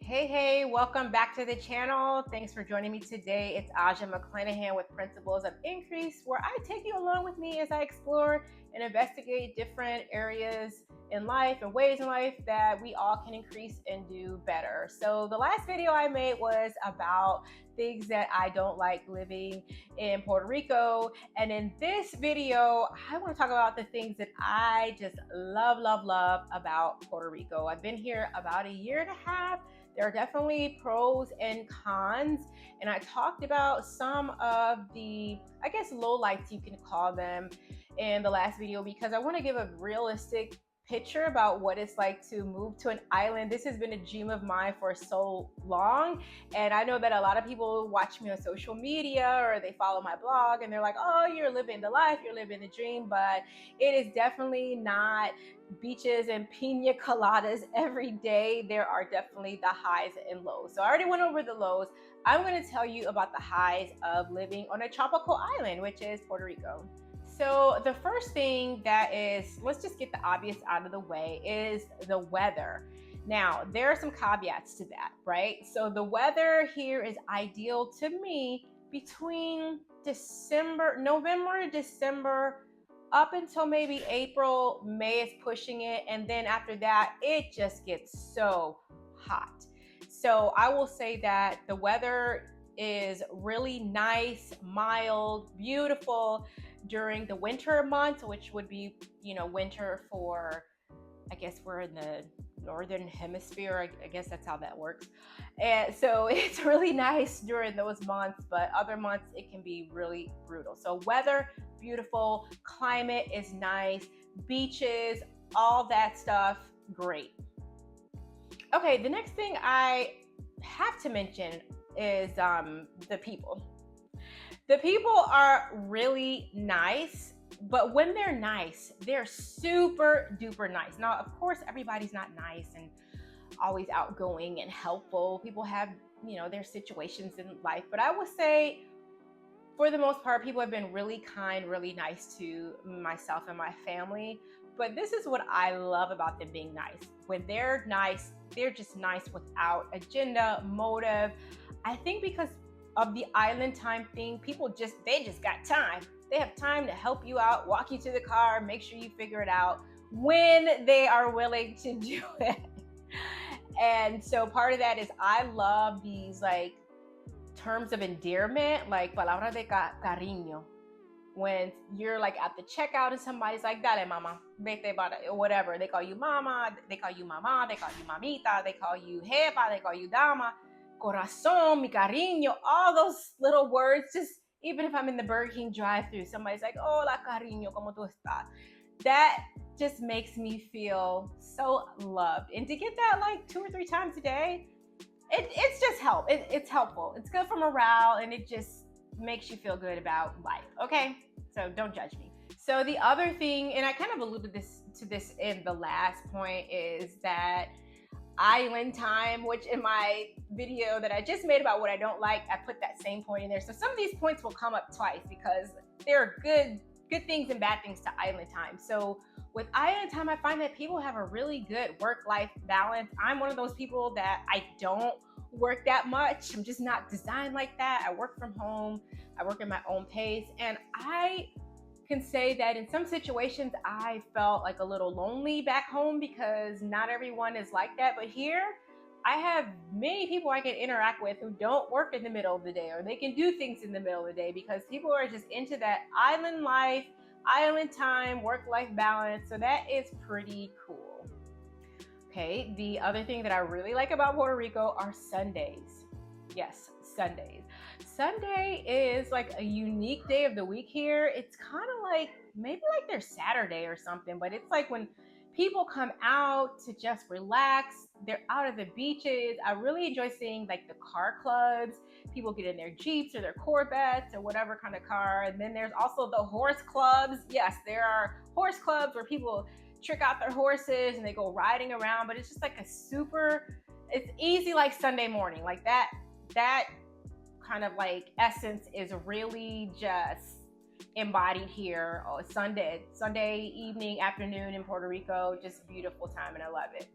Hey, welcome back to the channel. Thanks for joining me today. It's Aja McClanahan with Principles of Increase, where I take you along with me as I explore and investigate different areas in life and ways in life that we all can increase and do better. So the last video I made was about things that I don't like living in Puerto Rico. And in this video, I want to talk about the things that I just love about Puerto Rico. I've been here about a year and a half. There are definitely pros and cons, and I talked about some of the, I guess, lowlights you can call them in the last video, because I want to give a realistic picture about what it's like to move to an island. This has been a dream of mine for so long, and I know that a lot of people watch me on social media or they follow my blog and they're like, oh, you're living the life, you're living the dream, but it is definitely not beaches and pina coladas every day. There are definitely the highs and lows. So I already went over the lows. I'm going to tell you about the highs of living on a tropical island, which is Puerto Rico. So the first thing that is, let's just get the obvious out of the way, is the weather. Now, there are some caveats to that, right? So the weather here is ideal to me between November to December, up until maybe April. May is pushing it, and then after that it just gets so hot. So I will say that the weather is really nice, mild, beautiful during the winter months, which would be, winter for, I guess we're in the northern hemisphere. I guess that's how that works. And so it's really nice during those months, but other months it can be really brutal. So weather, beautiful. Climate is nice. Beaches, all that stuff, great. Okay, the next thing I have to mention is the people. The people are really nice, but when they're nice, they're super duper nice. Now, of course, everybody's not nice and always outgoing and helpful. People have, their situations in life, but I would say for the most part, people have been really kind, really nice to myself and my family. But this is what I love about them being nice. When they're nice, they're just nice without agenda, motive. I think because of the island time thing, they just got time. They have time to help you out, walk you to the car, make sure you figure it out when they are willing to do it. And so part of that is I love these terms of endearment, like palabras de cariño. When you're at the checkout and somebody's like, dale mama, vete para, or whatever. They call you mama, they call you mama, they call you mamita, they call you jefa, they call you dama, corazón, mi cariño, all those little words. Just even if I'm in the Burger King drive-thru, somebody's like, hola cariño, ¿cómo tú estás? That just makes me feel so loved. And to get that 2 or 3 times a day, it's just it's helpful. It's good for morale, and it just makes you feel good about life. Okay, so don't judge me. So the other thing, and I kind of alluded to this in the last point, is that island time, which in my video that I just made about what I don't like, I put that same point in there. So some of these points will come up twice because there are good things and bad things to island time. So with island time, I find that people have a really good work-life balance. I'm one of those people that I don't work that much. I'm just not designed like that. I work from home. I work at my own pace. And I can say that in some situations, I felt a little lonely back home because not everyone is like that. But here, I have many people I can interact with who don't work in the middle of the day, or they can do things in the middle of the day, because people are just into that island life, island time, work-life balance. So that is pretty cool. Okay, the other thing that I really like about Puerto Rico are Sundays. Yes, Sundays. Sunday is a unique day of the week here. It's kind of maybe their Saturday or something, but it's when people come out to just relax. They're out of the beaches. I really enjoy seeing the car clubs. People get in their Jeeps or their Corvettes or whatever kind of car. And then there's also the horse clubs. Yes, there are horse clubs where people trick out their horses and they go riding around, but it's just it's easy Sunday morning. That kind of essence is really just embodied here. Sunday evening, afternoon in Puerto Rico, just beautiful time, and I love it.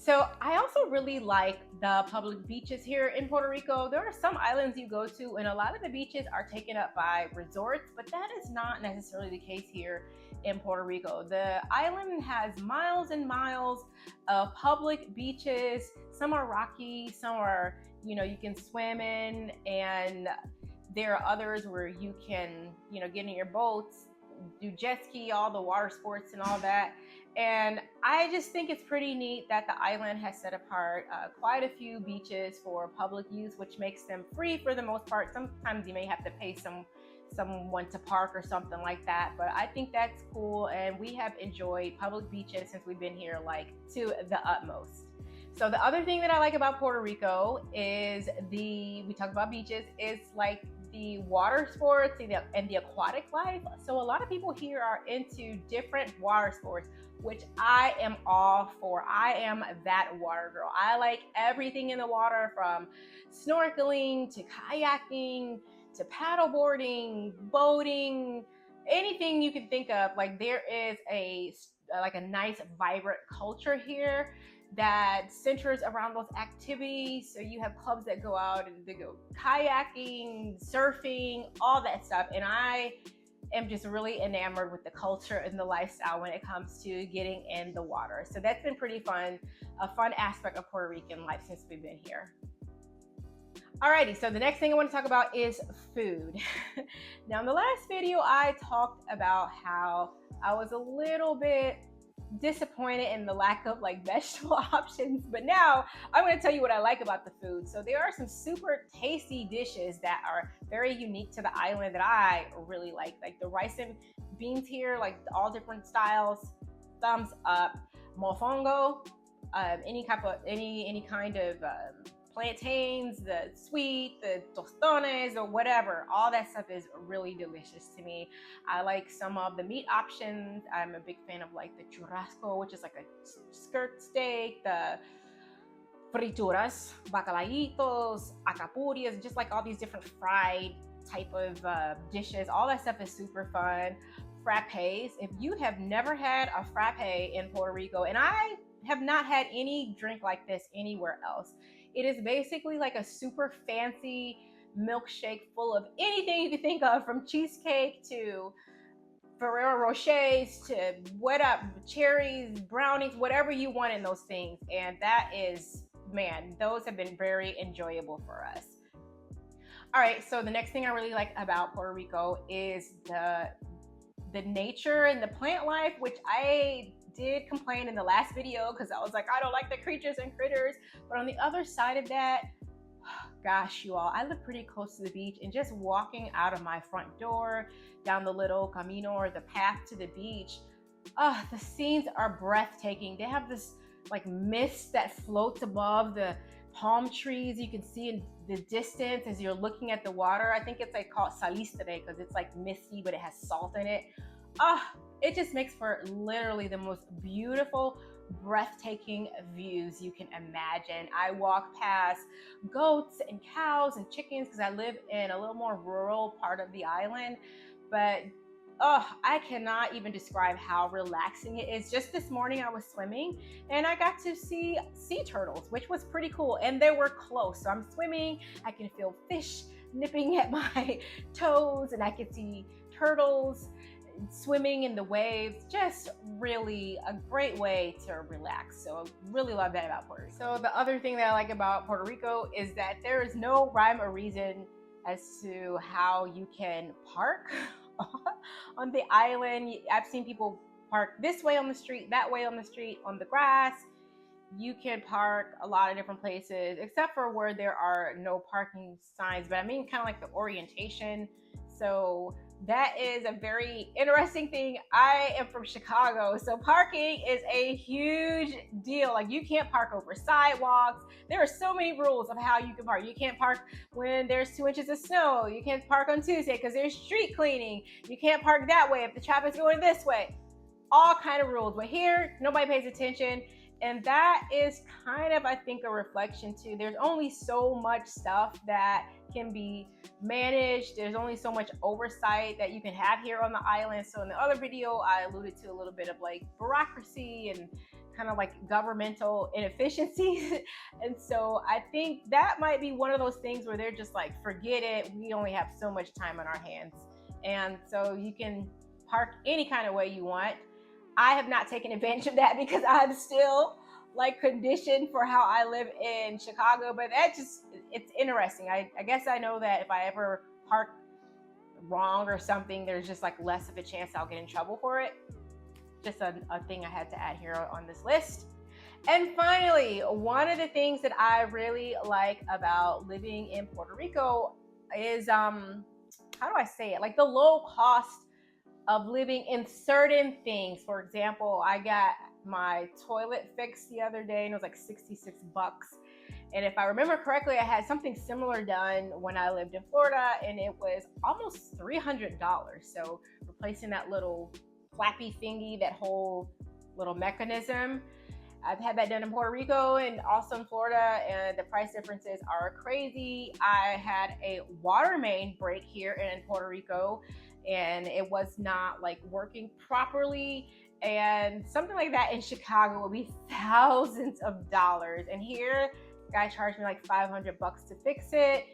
So I also really like the public beaches here in Puerto Rico. There are some islands you go to, and a lot of the beaches are taken up by resorts, but that is not necessarily the case here in Puerto Rico. The island has miles and miles of public beaches. Some are rocky, some are, you can swim in, and there are others where you can, get in your boats, do jet ski, all the water sports and all that. And I just think it's pretty neat that the island has set apart quite a few beaches for public use, which makes them free for the most part. Sometimes you may have to pay someone to park or something like that, but I think that's cool. And we have enjoyed public beaches since we've been here, like, to the utmost. So the other thing that I like about Puerto Rico is we talk about beaches, is like the water sports and the aquatic life. So a lot of people here are into different water sports, which I am all for. I am that water girl. I like everything in the water, from snorkeling to kayaking to paddleboarding, boating, anything you can think of. Like, there is a nice, vibrant culture here that centers around those activities. So you have clubs that go out and they go kayaking, surfing, all that stuff. And I am just really enamored with the culture and the lifestyle when it comes to getting in the water. So that's been pretty fun, a fun aspect of Puerto Rican life since we've been here. Alrighty, so the next thing I want to talk about is food. Now, in the last video, I talked about how I was a little bit disappointed in the lack of vegetable options, but now I'm going to tell you what I like about the food. So there are some super tasty dishes that are very unique to the island that I really like the rice and beans here, like all different styles. Thumbs up. Mofongo, any kind of plantains, the sweet, the tostones, or whatever. All that stuff is really delicious to me. I like some of the meat options. I'm a big fan of the churrasco, which is like a skirt steak, the frituras, bacalaitos, acapurias, just like all these different fried type of dishes. All that stuff is super fun. Frappes. If you have never had a frappe in Puerto Rico, and I have not had any drink like this anywhere else, it is basically like a super fancy milkshake full of anything you can think of, from cheesecake to Ferrero Rochers to cherries, brownies, whatever you want in those things. And that is, man, those have been very enjoyable for us. All right, so the next thing I really like about Puerto Rico is the nature and the plant life, which I did complain in the last video because I was like, I don't like the creatures and critters. But on the other side of that, gosh, you all, I live pretty close to the beach, and just walking out of my front door down the little camino, or the path to the beach, the scenes are breathtaking. They have this mist that floats above the palm trees. You can see in the distance as you're looking at the water. I think it's called salistre because it's misty, but it has salt in it. It just makes for literally the most beautiful, breathtaking views you can imagine. I walk past goats and cows and chickens because I live in a little more rural part of the island, but I cannot even describe how relaxing it is. Just this morning I was swimming and I got to see sea turtles, which was pretty cool, and they were close. So I'm swimming, I can feel fish nipping at my toes, and I can see turtles swimming in the waves. Just really a great way to relax. So I really love that about Puerto Rico. So the other thing that I like about Puerto Rico is that there is no rhyme or reason as to how you can park on the island. I've seen people park this way on the street, that way on the street, on the grass. You can park a lot of different places, except for where there are no parking signs, but I mean kind of like the orientation. So that is a very interesting thing. I am from Chicago, so parking is a huge deal. You can't park over sidewalks. There are so many rules of how you can park. You can't park when there's 2 inches of snow. You can't park on Tuesday because there's street cleaning. You can't park that way if the traffic's going this way. All kind of rules. But here, nobody pays attention. And that is kind of, I think, a reflection too. There's only so much stuff that can be managed. There's only so much oversight that you can have here on the island. So in the other video, I alluded to a little bit of bureaucracy and kind of like governmental inefficiencies. And so I think that might be one of those things where they're just like, forget it, we only have so much time on our hands. And so you can park any kind of way you want. I have not taken advantage of that because I'm still like conditioned for how I live in Chicago, but it's interesting. I guess I know that if I ever park wrong or something, there's just like less of a chance I'll get in trouble for it. Just a thing I had to add here on this list. And finally, one of the things that I really like about living in Puerto Rico is, how do I say it? Like the low cost of living in certain things. For example, I got my toilet fixed the other day and it was like $66. And if I remember correctly, I had something similar done when I lived in Florida and it was almost $300. So replacing that little flappy thingy, that whole little mechanism. I've had that done in Puerto Rico and also in Florida, and the price differences are crazy. I had a water main break here in Puerto Rico and it was not like working properly. And something like that in Chicago would be thousands of dollars. And here, guy charged me like $500 to fix it.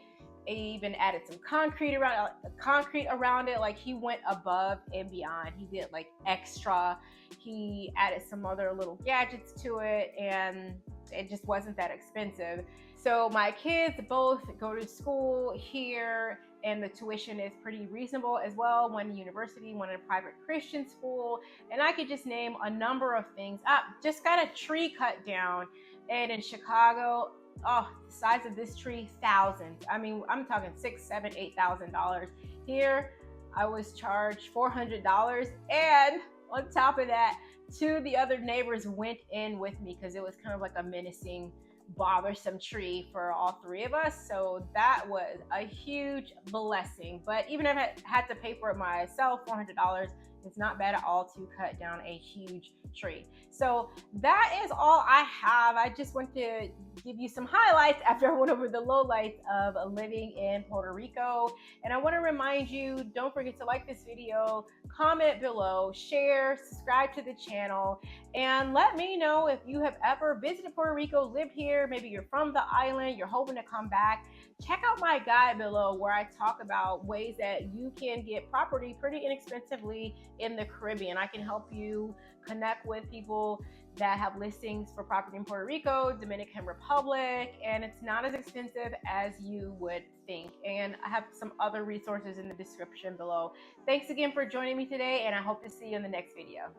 He even added some concrete around it. Like he went above and beyond. He did like extra. He added some other little gadgets to it, and it just wasn't that expensive. So my kids both go to school here, and the tuition is pretty reasonable as well. One university, one in a private Christian school, and I could just name a number of things up. Just got a tree cut down, and in Chicago, oh, the size of this tree, thousands. I mean, I'm talking $6,000, $7,000, $8,000. Here, I was charged $400, and on top of that, two of the other neighbors went in with me because it was kind of like a menacing, bothersome tree for all three of us. So that was a huge blessing. But even if I had to pay for it myself, $400, it's not bad at all to cut down a huge tree. So that is all I have. I just want to give you some highlights after I went over the lowlights of living in Puerto Rico. And I want to remind you, don't forget to like this video, comment below, share, subscribe to the channel, and let me know if you have ever visited Puerto Rico, lived here, maybe you're from the island, you're hoping to come back. Check out my guide below where I talk about ways that you can get property pretty inexpensively in the Caribbean. I can help you connect with people that have listings for property in Puerto Rico, Dominican Republic, and it's not as expensive as you would think. And I have some other resources in the description below. Thanks again for joining me today, and I hope to see you in the next video.